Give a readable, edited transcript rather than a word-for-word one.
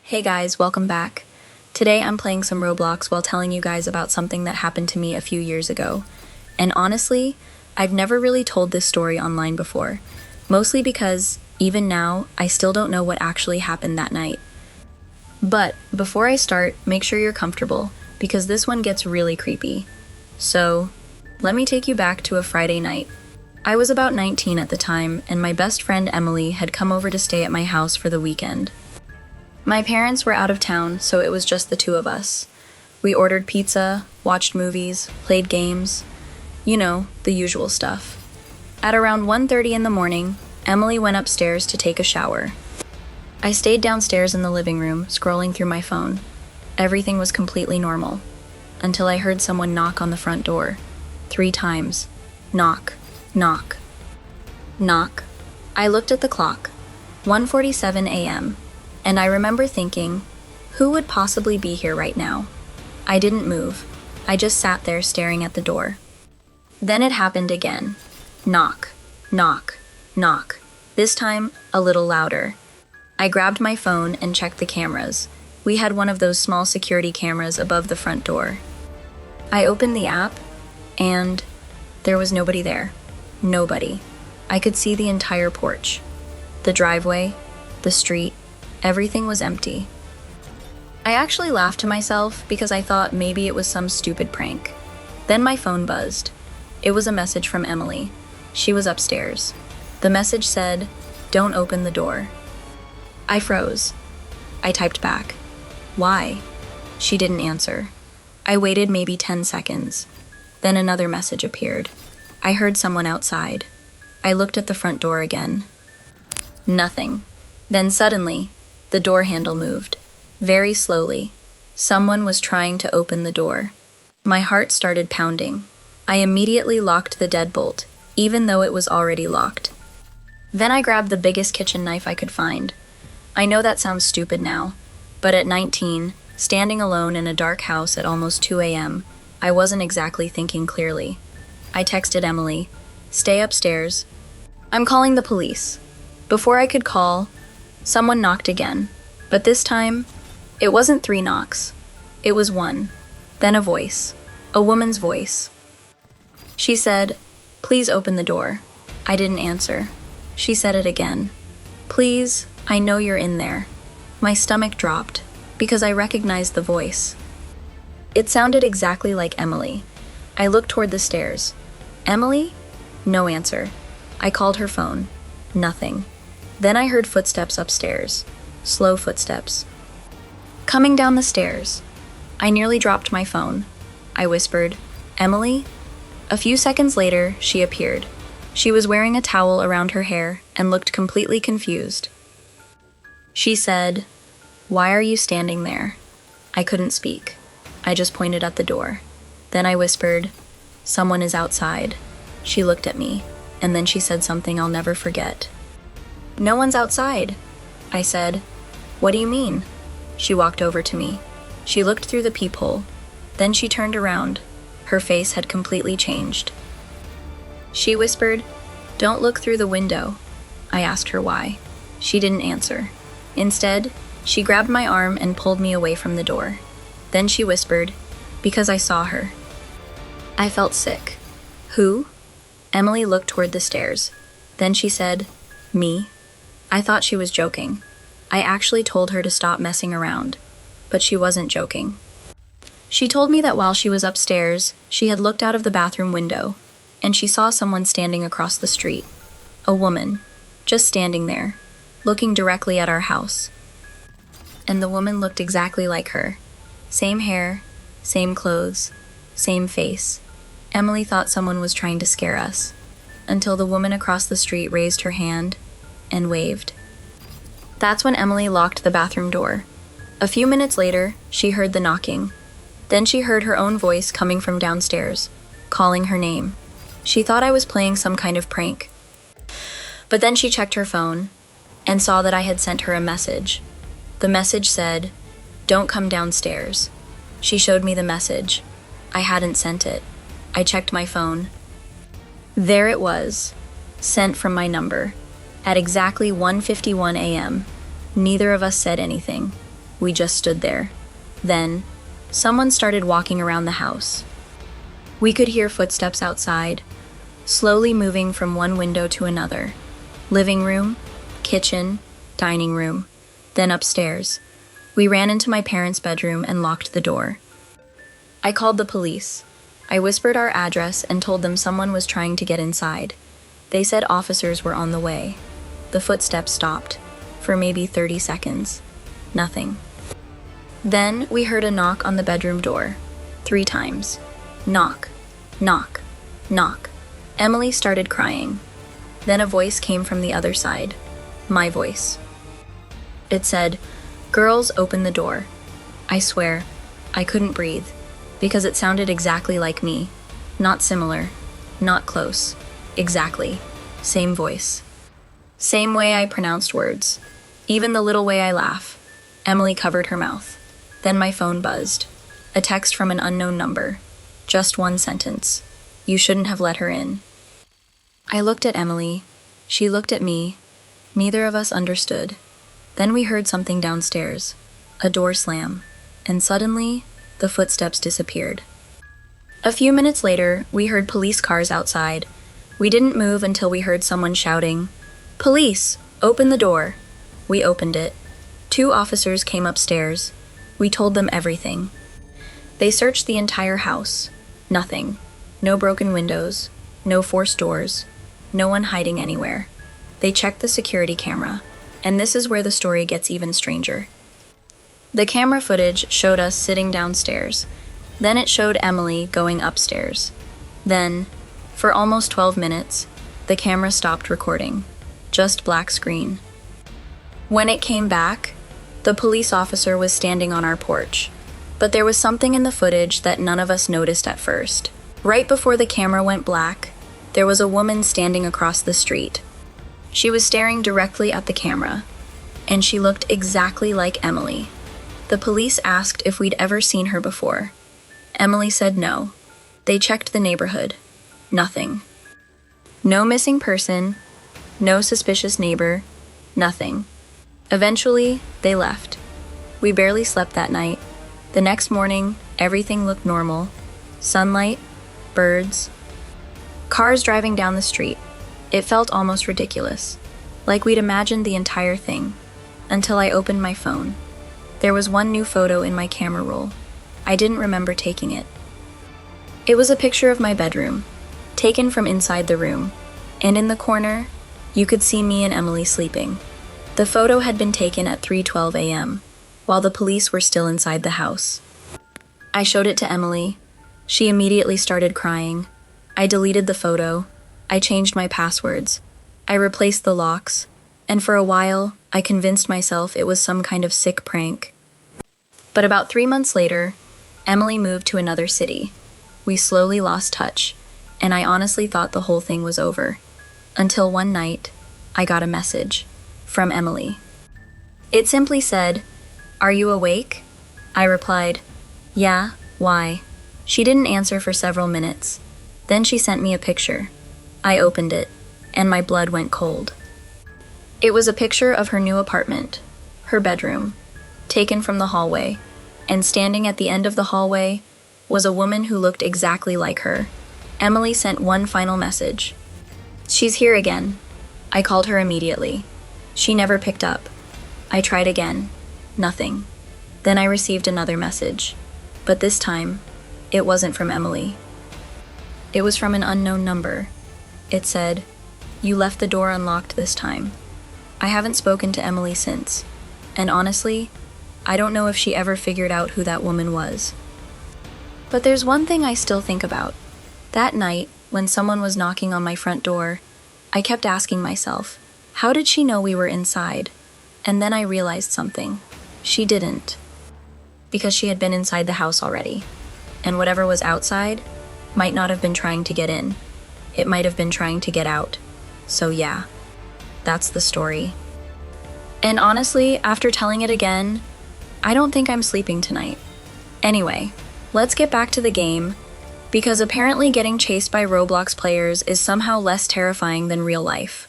Hey guys, welcome back. Today I'm playing some Roblox while telling you guys about something that happened to me a few years ago. And honestly, I've never really told this story online before, mostly because, even now, I still don't know what actually happened that night. But before I start, make sure you're comfortable, because this one gets really creepy. So, let me take you back to a Friday night. I was about 19 at the time, and my best friend Emily had come over to stay at my house for the weekend. My parents were out of town, so it was just the two of us. We ordered pizza, watched movies, played games. You know, the usual stuff. At around 1:30 in the morning, Emily went upstairs to take a shower. I stayed downstairs in the living room, scrolling through my phone. Everything was completely normal, until I heard someone knock on the front door. 3 times. Knock, knock, knock. I looked at the clock. 1:47 a.m. And I remember thinking, who would possibly be here right now? I didn't move. I just sat there staring at the door. Then it happened again. Knock, knock, knock. This time, a little louder. I grabbed my phone and checked the cameras. We had one of those small security cameras above the front door. I opened the app, and there was nobody there. Nobody. I could see the entire porch. The driveway, the street. Everything was empty. I actually laughed to myself because I thought maybe it was some stupid prank. Then my phone buzzed. It was a message from Emily. She was upstairs. The message said, "Don't open the door." I froze. I typed back, "Why?" She didn't answer. I waited maybe 10 seconds. Then another message appeared. I heard someone outside. I looked at the front door again. Nothing. Then suddenly, the door handle moved. Very slowly. Someone was trying to open the door. My heart started pounding. I immediately locked the deadbolt, even though it was already locked. Then I grabbed the biggest kitchen knife I could find. I know that sounds stupid now, but at 19, standing alone in a dark house at almost 2 a.m., I wasn't exactly thinking clearly. I texted Emily, "Stay upstairs. I'm calling the police." Before I could call, someone knocked again, but this time, it wasn't 3 knocks. It was 1. Then a voice. A woman's voice. She said, "Please open the door." I didn't answer. She said it again. "Please, I know you're in there." My stomach dropped, because I recognized the voice. It sounded exactly like Emily. I looked toward the stairs. "Emily?" No answer. I called her phone. Nothing. Then I heard footsteps upstairs. Slow footsteps. Coming down the stairs. I nearly dropped my phone. I whispered, "Emily?" A few seconds later, she appeared. She was wearing a towel around her hair and looked completely confused. She said, "Why are you standing there?" I couldn't speak. I just pointed at the door. Then I whispered, "Someone is outside." She looked at me, and then she said something I'll never forget. "No one's outside," I said. "What do you mean?" She walked over to me. She looked through the peephole. Then she turned around. Her face had completely changed. She whispered, "Don't look through the window." I asked her why. She didn't answer. Instead, she grabbed my arm and pulled me away from the door. Then she whispered, "Because I saw her." I felt sick. "Who?" Emily looked toward the stairs. Then she said, "Me." I thought she was joking. I actually told her to stop messing around, but she wasn't joking. She told me that while she was upstairs, she had looked out of the bathroom window, and she saw someone standing across the street. A woman, just standing there, looking directly at our house. And the woman looked exactly like her. Same hair, same clothes, same face. Emily thought someone was trying to scare us, until the woman across the street raised her hand and waved. That's when Emily locked the bathroom door. A few minutes later, she heard the knocking. Then she heard her own voice coming from downstairs, calling her name. She thought I was playing some kind of prank. But then she checked her phone and saw that I had sent her a message. The message said, "Don't come downstairs." She showed me the message. I hadn't sent it. I checked my phone. There it was, sent from my number. At exactly 1:51 a.m., neither of us said anything. We just stood there. Then, someone started walking around the house. We could hear footsteps outside, slowly moving from one window to another. Living room, kitchen, dining room, then upstairs. We ran into my parents' bedroom and locked the door. I called the police. I whispered our address and told them someone was trying to get inside. They said officers were on the way. The footsteps stopped, for maybe 30 seconds. Nothing. Then we heard a knock on the bedroom door, 3 times. Knock, knock, knock. Emily started crying. Then a voice came from the other side. My voice. It said, "Girls, open the door." I swear, I couldn't breathe, because it sounded exactly like me. Not similar, not close. Exactly. Same voice. Same way I pronounced words. Even the little way I laugh. Emily covered her mouth. Then my phone buzzed. A text from an unknown number. Just one sentence. You shouldn't have let her in. I looked at Emily. She looked at me. Neither of us understood. Then we heard something downstairs. A door slam. And suddenly, the footsteps disappeared. A few minutes later, we heard police cars outside. We didn't move until we heard someone shouting, "Police! Open the door!" We opened it. 2 officers came upstairs. We told them everything. They searched the entire house. Nothing. No broken windows. No forced doors. No one hiding anywhere. They checked the security camera. And this is where the story gets even stranger. The camera footage showed us sitting downstairs. Then it showed Emily going upstairs. Then, for almost 12 minutes, the camera stopped recording. Just black screen. When it came back, the police officer was standing on our porch. But there was something in the footage that none of us noticed at first. Right before the camera went black, there was a woman standing across the street. She was staring directly at the camera, and she looked exactly like Emily. The police asked if we'd ever seen her before. Emily said no. They checked the neighborhood. Nothing. No missing person, no suspicious neighbor, nothing. Eventually, they left. We barely slept that night. The next morning, everything looked normal. Sunlight, birds, cars driving down the street. It felt almost ridiculous, like we'd imagined the entire thing, until I opened my phone. There was one new photo in my camera roll. I didn't remember taking it. It was a picture of my bedroom, taken from inside the room, and in the corner, you could see me and Emily sleeping. The photo had been taken at 3:12 a.m., while the police were still inside the house. I showed it to Emily. She immediately started crying. I deleted the photo. I changed my passwords. I replaced the locks. And for a while, I convinced myself it was some kind of sick prank. But about 3 months later, Emily moved to another city. We slowly lost touch, and I honestly thought the whole thing was over. Until one night, I got a message from Emily. It simply said, "Are you awake?" I replied, "Yeah, why?" She didn't answer for several minutes. Then she sent me a picture. I opened it, and my blood went cold. It was a picture of her new apartment, her bedroom, taken from the hallway, and standing at the end of the hallway was a woman who looked exactly like her. Emily sent one final message. "She's here again." I called her immediately. She never picked up. I tried again. Nothing. Then I received another message. But this time, it wasn't from Emily. It was from an unknown number. It said, "You left the door unlocked this time." I haven't spoken to Emily since, and honestly, I don't know if she ever figured out who that woman was. But there's one thing I still think about. That night, when someone was knocking on my front door, I kept asking myself, how did she know we were inside? And then I realized something. She didn't. Because she had been inside the house already. And whatever was outside might not have been trying to get in. It might have been trying to get out. So yeah, that's the story. And honestly, after telling it again, I don't think I'm sleeping tonight. Anyway, let's get back to the game, because apparently getting chased by Roblox players is somehow less terrifying than real life.